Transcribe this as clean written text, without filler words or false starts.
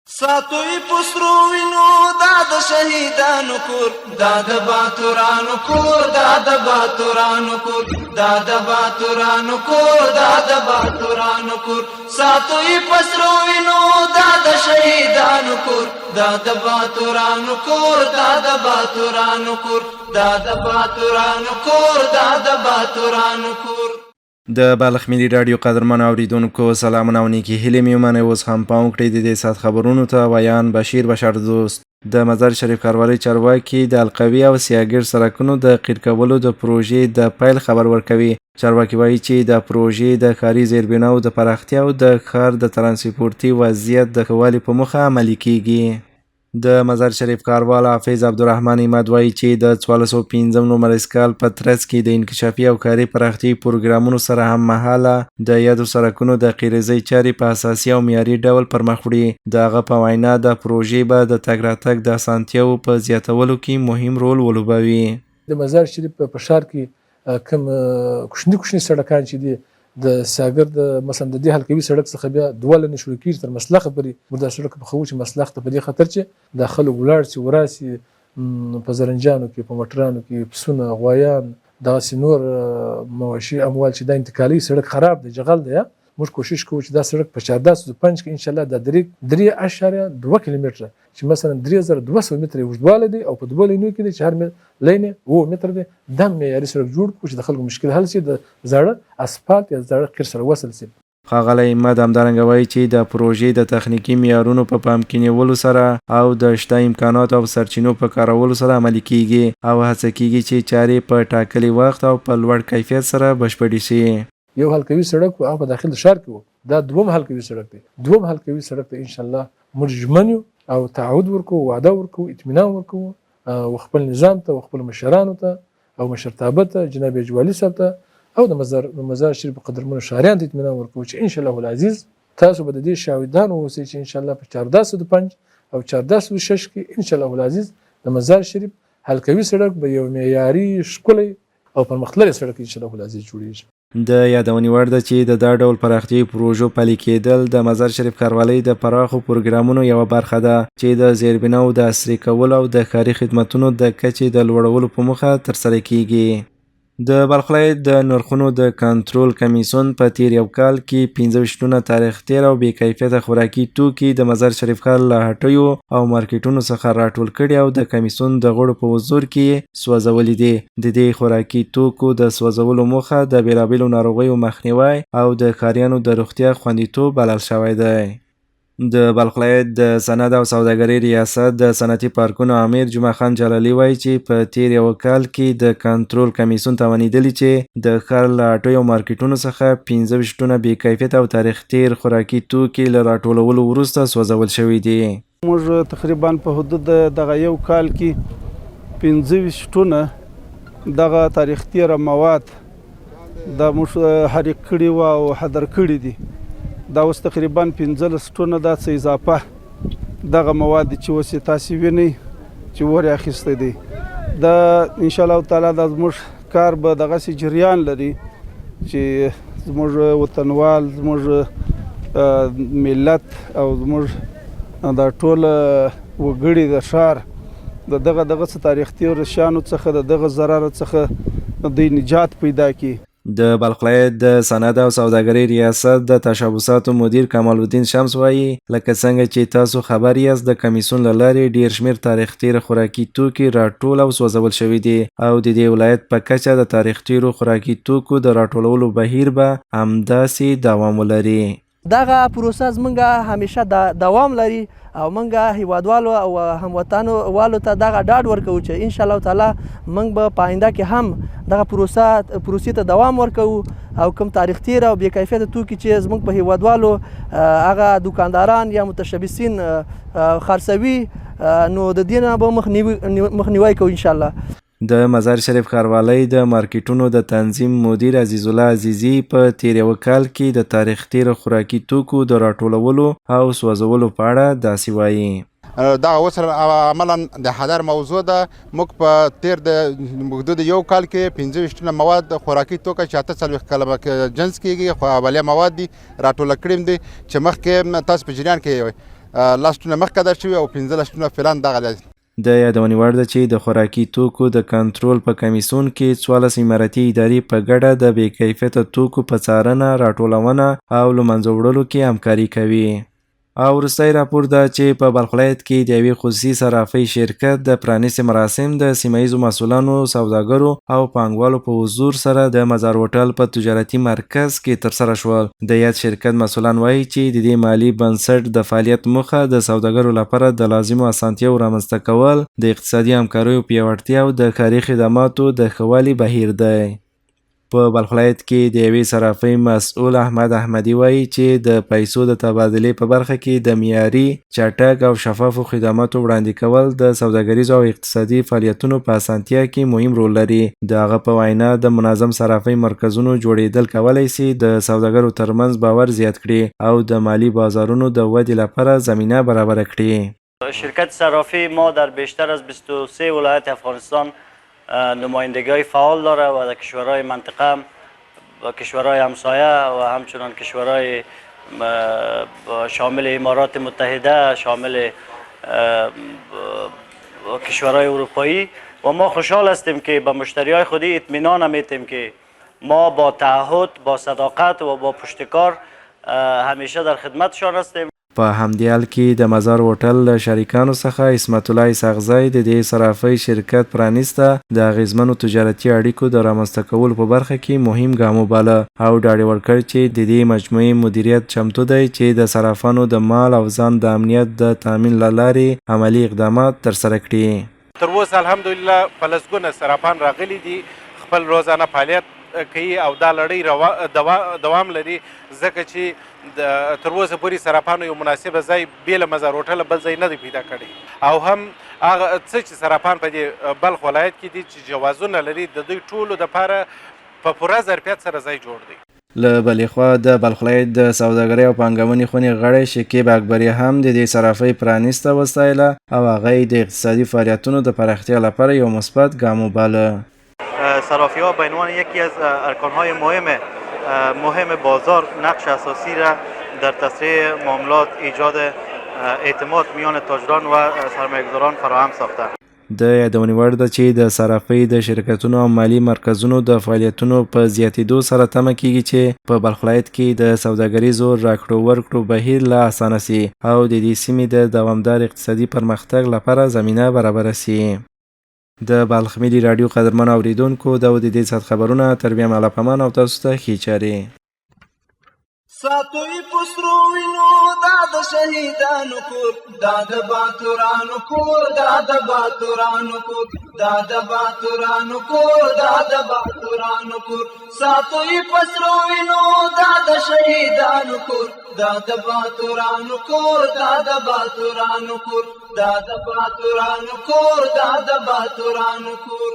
ساتوی پسرو وینو دا د شهیدانو کور دا د باتورانو کور دا د باتورانو کور دا د باتورانو کور دا د باتورانو کور ساتوی پسرو وینو دا د شهیدانو کور دا د باتورانو کور دا د باتورانو کور دا د باتورانو کور دا د باتورانو کور د بالغ ملي رادیو قدرمن اوریدونکو سلامونه او نیکی هیلې مې ومنئ. اوس هم پام کړئ د دې ساعت خبرونو ته. ویان بشیر بشر دوست. د مزار شریف ښاروالۍ چارواکي د القوي او سیاګیر سړکونو د قیر کولو د پروژې د پیل خبر ورکوي. چارواکي وایي چې د پروژې د ښاري زیربناو د پراختیا او د ښار د ترانسپورتي وضعیت د ښه والي په موخه عملي کیږي. د مزار شریف ښاروال حافظ عبدالرحمن احمد وایي چې د 1405 نومر اسکال په ترڅ کې د انکشافي او کاري پراختیايي پروګرامونو سره هم مهاله د یادو سړکونو د قیرزۍ چارې په اساسي او معیاري ډول پر مخ وړي. د هغه په وینا د پروژې به د تګ راتګ د اسانتیاوو په زیاتولو کې مهم رول ولوبوي. د مزار شریف په ښار کې کوم کوچني سړکان چې دي د ساګر د مثلا د دې حلقوي سړک څخه بیا دوله نه شروع کېږي تر مسلخ پورې دا سړک په خو چې مسلخ ته په دې خطر چې د خلک ولاړ شي وراسي په زرنجانو کې په موټرانو کې پسونه غوایان دغسې نور مواشي اموال چې دا انتقالي سړک خراب دی جغل دی. موږ کوشش کوو چې دا سړک په 1405 کې انشاءالله دا 3.2 کیلومتره چې مثلا 3200 متره اوږدوالی دی او په دوه لینو کې دی چې هر لین 9 متره دی. دا معیاري سړک جوړ کړو چې د خلکو مشکل حل شي د زاړه اسفالت یا زاړه قیر سره وصل شي. ښاغلی احمد همدارنګه وایي چې د پروژې د تخنیکي معیارونو په پام کې نیولو سره او د شته امکاناتو او سرچینو په کارولو سره عملي کیږي او هڅه کیږي چې چارې په ټاکلي وخت او په لوړ کیفیت سره بشپړې شي. یو حلقوي سړک هغه په داخل ښار کې و دا دوم حلقوي سړک دی. دوم حلقوي سړک ته انشاءالله موږ ژمن یو او تعهد ورکوو وعده ورکوو اطمینان ورکوو او خپل نظام ته او خپل مشرانو ته او مشرتابه ته جناب اجوالي صاحب ته او د مزار شریف قدرمنو ښاریانو ته اطمینان ورکوو چې انشاءالله العزیز تاسو به د دې شاهدان اوسئ چې انشاءالله په 1405 او 1406 کې انشاءالله العزیز د مزار شریف حلقوي سړک به یو معیاري ښکلی او پرمختللی سړک انشاءالله العزیز جوړیږي. د یادونې وړ ده چې د دا ډول پراختیايي پروژو پلي کېدل د مزار شریف ښاروالۍ د پراخو پروګرامونو یوه برخه ده چې د زیربناو د عصري کولو او د ښاري خدمتونو د کچې د لوړولو په موخه ترسره کیږي. د بلخ ولایت د نرخونو د کنټرول کمیسیون په تیر یو کال کې 15 تاریخ تیر او بې کیفیته خوراکي توکي د مزار شریف ښار له هټیو او مارکیټونو څخه راټول کړي او د کمیسیون د غړو په حضور کې سوځولي دي. د دې خوراکي توکو د سوځولو موخه د بېلابېلو ناروغیو مخنیوی او د ښاریانو د روغتیا خوندیتوب بلل شوی دی. د بلخ ولایت د صنعت او سوداګرۍ ریاست د صنعتي پارکونو امیر جمعه خان جلالي وایي چې په تیر یو کال کې د کنټرول کمیسیون توانیدلی چې د ښار له هټیو او مارکیټونو څخه 15 بې کیفیته او تاریخ تیر خوراکي توکي له راټولولو وروسته سوځول شوي دي. موږ تقریبا په حدود دغه یو کال کې 15 دغه تاریخ تیر مواد د موږ حریق کړي و او حذر کړي دي. دا اوس تقریبا 15 ټنه دا څه اضافه دغه مواد چې اوس تاسو وینئ چې ور اخیسته دي. دا ان شاء الله تعالی د زموږ کار به دغسې جریان لري چې زموږ وطنوال زموږ ملت او زموږ د ټول وګړي د ښار د دغه تاریخ تیر شیانو څخه د دغه ضرر څخه د نجات پیدا کړي. د بلخ ولایت د صنعت او سوداګرۍ ریاست د تشبثاتو مدیر کمال الدین شمس وایي لکه څنګه چې تاسو خبر یاست د کمیسیون له لارې ډیر شمیر تاریخ تیر خوراکي توکي راټول او سوځول شوي دي او د دې ولایت په کچه د تاریخ تیرو خوراکي توکو د راټولولو بهیر به همداسې دوام ولري. دغه پروسه زمونږ همیشه دوام لري او موږ هیوادوالو او هموطنو والو ته دغه ډاډ ورکوو چې انشاءالله تعالی موږ به په آینده کې هم دغه پروسې ته دوام ورکوو او کوم تاریخ تیر او بې کیفیته توکي چې زموږ په هیوادوالو هغه دکانداران یا متشبثین خرڅوي نو د دې نه به مخنیوی کوو انشاءالله. د مزار شریف ښاروالۍ د مارکیټونو د تنظیم مدیر عزیز الله عزیزي په تیر یو کال کې د تاریخ تیر خوراکي توکو د راټولولو او سوځولو په اړه داسې وایي. دا اوس عملا د حذر موضوع ده. موږ په تیر د حدود یو کال کې 15 مواد خوراکي توکي چې 48 کلمه جنس کېږي خو اولیا مواد دي راټول کړیم دي چې مخکې تاسو په جریان کې 10 ټنه مخکې ادا شوي او 15 ټنه فعلا دغه دی. د یادونې وړ ده چې د خوراکي توکو د کنټرول په کمیسیون کې 14 اماراتي ادارې په ګډه د بې کیفیته توکو په څارنه، راټولونه او له منځه وړلو کې همکاري کوي. او وروستی راپور ده چې په بلخ ولایت کې د یوې خصوصي صرافۍ شرکت د پرانیستې مراسم د سیمه ییزو مسؤلانو، سوداګرو او پانګوالو په حضور سره د مزار هوټل په تجارتي مرکز کې ترسره شول. د یاد شرکت مسؤلان وایي چې د دې مالي بنسټ د فعالیت موخه د سوداګرو لپاره د لازمو اسانتیاوو رامنځته کول، د اقتصادي همکاریو پیاوړتیا او د کاري خدماتو د ښه والي بهیر دی. په بلخ ولایت کې د یوې صرافۍ مسؤل احمد احمدي وایي چې د پیسو د تبادلې په برخه کې د معیاري، چټک او شفافو خدماتو وړاندې کول د سوداګریزو او اقتصادي فعالیتونو په اسانتیا کې مهم رول لري. د هغه په وینا د منظم صرافۍ مرکزونو جوړېدل کولی شي د سوداګرو ترمنځ باور زیات کړي او د مالی بازارونو د ودې لپاره زمینه برابر کړي. شرکت صرافی ما در بیشتر از 23 ولایت افغانستان نمایندگی فعال داره و در کشورهای منطقه و کشورهای همسایه و همچنان کشورهای شامل امارات متحده، شامل کشورهای اروپایی و ما خوشحال هستیم که به مشتریای خودی اطمینان میتیم که ما با تعهد، با صداقت و با پشتکار همیشه در خدمتشان هستیم. په همدې حال کې د مزار هوټل له شریکانو څخه اسمت الله اسحاقزی د دې صرافۍ شرکت پرانیسته د اغیزمنو تجارتي اړیکو د رامنځته کولو په برخه کې مهم ګام وباله او ډاډ ورکړ چې د دې مجموعې مدیریت چمتو دی چې د صرافانو د مال او ځان د امنیت د تامین له لارې عملي اقدامات ترسره کړي. تر اوسه الحمدلله په لسګونه صرافان راغلي دي، خپل روزانه فعالیت کوي او دا لړۍ دوام لري، ځکه چې تر اوسه پورې صرافانو یو مناسبه ځای بې له مزار هوټله بل ځای نه دی پیدا کړی او هم هغه څه چې صرافان په دې بلخ ولایت کې دي چې جوازونه لري د دوی ټولو دپاره په پوره ظرفیت سره ځای جوړ دی. له بلې خوا د بلخ ولایت د سوداګرۍ او پانګونې خونې غړی شکیب اکبري هم د دې صرافۍ پرانیسته وستایله او هغه یې د اقتصادي فعالیتونو د پراختیا لپاره یو مثبت ګام وباله. صرافی‌ها به عنوان یکی از ارکان‌های مهم بازار نقش اساسی را در تسریع معاملات، ایجاد اعتماد میان تاجران و سرمایه‌گذاران فراهم ساختند. د یادونې وړ ده چې د صرافۍ د شرکتونو او مالي مرکزونو د فعالیتونو په زیاتېدو سره تمه کیږي چې په بلخ ولایت کې د سوداګریزو راکړو ورکړو بهیر لا اسانه سي او د دې سیمې د دوامدار اقتصادي پرمختګ لپاره زمینه برابره سي. د بلخ ملي راډیو قدرمن اوریدونکو دا و د دې ساعت خبرونه. تر بیا مله پامان او تاسو ته ښې چارې. ساتوی پسرو وینو دا د شهیدانو کور، دا د باتورانو کور، دا د باتورانو کور، دا د باتورانو کور، دا د باتورانو کور. ساتوی پسرو وینو دا د شهیدانو کور، دا د باتورانو کور، دا د باتورانو کور، دا د باتورانو کور، دا د باتورانو کور.